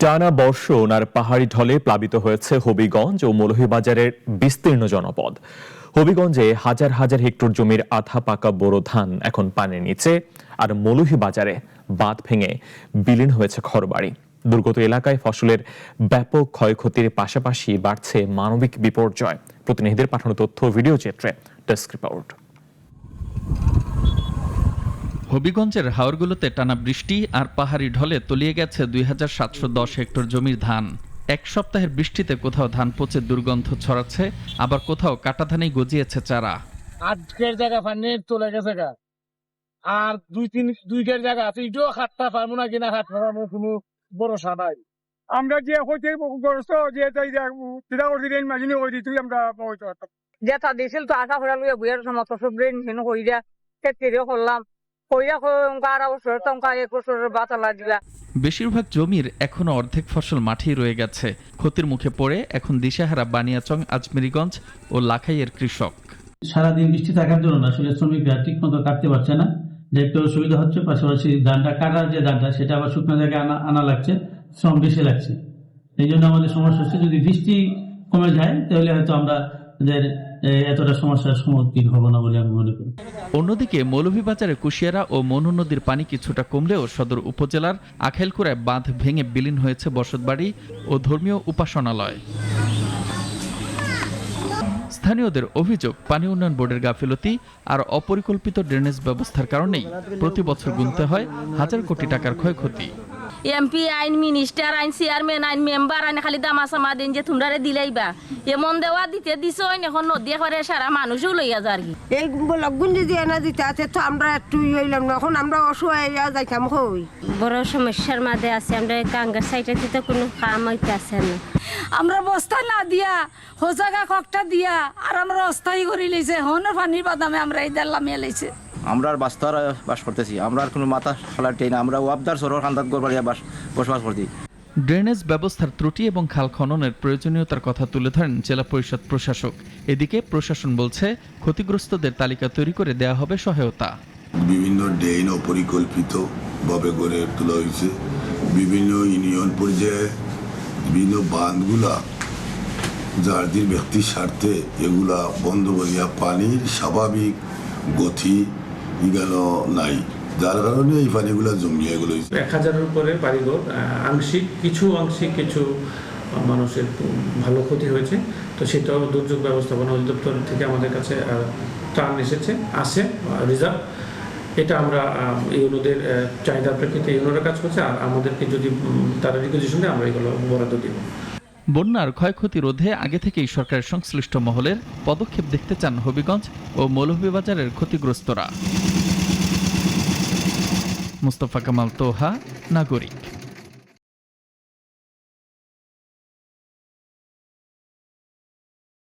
টানা বর্ষণ আর পাহাড়ি ঢলে প্লাবিত হয়েছে হবিগঞ্জ ও মৌলভীবাজারের বিস্তীর্ণ জনপদ। হবিগঞ্জে হাজার হাজার হেক্টর জমির আধা পাকা বোরো ধান এখন পানির নিচে, আর মৌলভীবাজারে বাঁধ ভেঙে বিলীন হয়েছে ঘরবাড়ি। দুর্গত এলাকায় ফসলের ব্যাপক ক্ষয়ক্ষতির পাশাপাশি বাড়ছে মানবিক বিপর্যয়। প্রতিনিধিদের পাঠানো তথ্য ভিডিও চিত্রে ডেস্ক রিপোর্ট। হবিগঞ্জের হাওরগুলোতে টানা বৃষ্টি আর পাহাড়ি ঢলে তলিয়ে গেছে 2710 হেক্টর জমির ধান। এক সপ্তাহের বৃষ্টিতে কোথাও ধান পচে দুর্গন্ধ ছড়াচ্ছে, আবার কোথাও কাটা ধানেই গজিয়েছে চারা। আজকের জায়গা পানি চলে গেছে গা, আর দুইটার জায়গা আছে, এটাও হাতটা পারবো না কিনা, হাত পারবো কোনো ভরসা নাই। আমরা যে হইতে গ্রস্ত যে চিন্তা করছি মাঝিনি হয়ে দিই আমরা হইতে পারতাম যেটা দিয়েছিল তো আশা করা লইয়া বুয়ের সময় সব ঋণ হেন কইরা ক্ষেত্রে করলাম কইরা আর বছর টঙ্কা 1 বছরের বাতালা দিলা। বেশিরভাগ জমির এখনো অর্ধেক ফসল মাঠেই রয়ে গেছে। ক্ষতির মুখে পড়ে এখন দিশাহারা বানিয়াচং, আজমেরীগঞ্জ ও লাখাইয়ের কৃষক। সারাদিন বৃষ্টি থাকার জন্য আসলে শ্রমিকরা ঠিক মতো কাটতে পারছে না, যে একটু অসুবিধা হচ্ছে। পাশাপাশি ধানটা কাটার যে ধানটা সেটা আবার শুকনো জায়গায় আনা লাগছে, শ্রম বেশি লাগছে। এই জন্য আমাদের সমস্যা হচ্ছে, যদি বৃষ্টি কমে যায় তাহলে হয়তো আমরা এতটা সমস্যার সম্মুখীন হব না বলে আমি মনে করি। অন্যদিকে মৌলভীবাজারে কুশিয়ারা ও মনু নদীর পানি কিছুটা কমলেও সদর উপজেলার আখাইলকুড়ায় বাঁধ ভেঙে বিলীন হয়েছে বসতবাড়ি ও ধর্মীয় উপাসনালয়। স্থানীয়দের অভিযোগ, পানি উন্নয়ন বোর্ডের গাফিলতি আর অপরিকল্পিত ড্রেনেজ ব্যবস্থার কারণেই প্রতি বছর গুনতে হয় হাজার কোটি টাকার ক্ষয়ক্ষতি। এমপি আইন, মিনিস্টার আইন, চেয়ারম্যান আইন, মেম্বার আইন খালি দামা সামা দিন যে তোমরা দিলেইবা এমন দেওয়া দিতে দিছ, এখন নদী করে সারা মানুষও লইয়া যার কি এই লগুন যদি এনে দিতে আছে তো আমরা একটু হইলাম না, এখন আমরা অসহায় যাইতাম। হই বড় সমস্যার মাঝে আছে, আমরা কাঙ্গার সাইডে দিতে কোনো কাম হইতে আছে না। আমরা বস্তা না দিয়া হোজাগা ককটা দিয়া আর আমরা অস্থায়ী করে লইছে, হন পানির বাদামে আমরা এই দেল্লা মেলাইছে। আমরা আর বাস্তর বাস করতেছি, আমরা আর কোনো মাথা খালাটাই না, আমরা ওয়াবদার সরোর খান্দাত গোরবাড়িয়া বসবাস করছি। ড্রেনেজ ব্যবস্থার ত্রুটি এবং খাল খননের প্রয়োজনীয়তার কথা তুলে ধরেন জেলা পরিষদ প্রশাসক। এদিকে প্রশাসন বলছে, ক্ষতিগ্রস্তদের তালিকা তৈরি করে দেয়া হবে সহায়তা। বিভিন্ন ড্রেন অপরিকল্পিত ভাবে গড়ে তোলা হয়েছে, বিভিন্ন ইউনিয়ন পর্যায়ে বিভিন্ন বাঁধগুলা যার দিন ব্যক্তির স্বার্থে এগুলা বন্ধ করিয়া পানির স্বাভাবিক গতি গেল নাই, যার কারণে এই পানিগুলা জমিয়ে গেল। 1000-এর উপরে বাড়িঘর আংশিক কিছু মানুষের ভালো ক্ষতি হয়েছে। তো সেটাও দুর্যোগ ব্যবস্থাপনা অধিদপ্তর থেকে আমাদের কাছে ত্রাণ আসে রিজার্ভ। এটা আমরা ইউনোদের চাহিদার প্রেক্ষিতে ইউনোরা কাজ করছে, আর আমাদেরকে যদি তারা রিকুইজিশন দেয় আমরা এগুলো বরাদ্দ দিব। বন্যার ক্ষয়ক্ষতি রোধে আগে থেকেই সরকারের সংশ্লিষ্ট মহলের পদক্ষেপ দেখতে চান হবিগঞ্জ ও মৌলভীবাজারের ক্ষতিগ্রস্তরা। মুস্তফা কামাল তোহা, নাগরিক।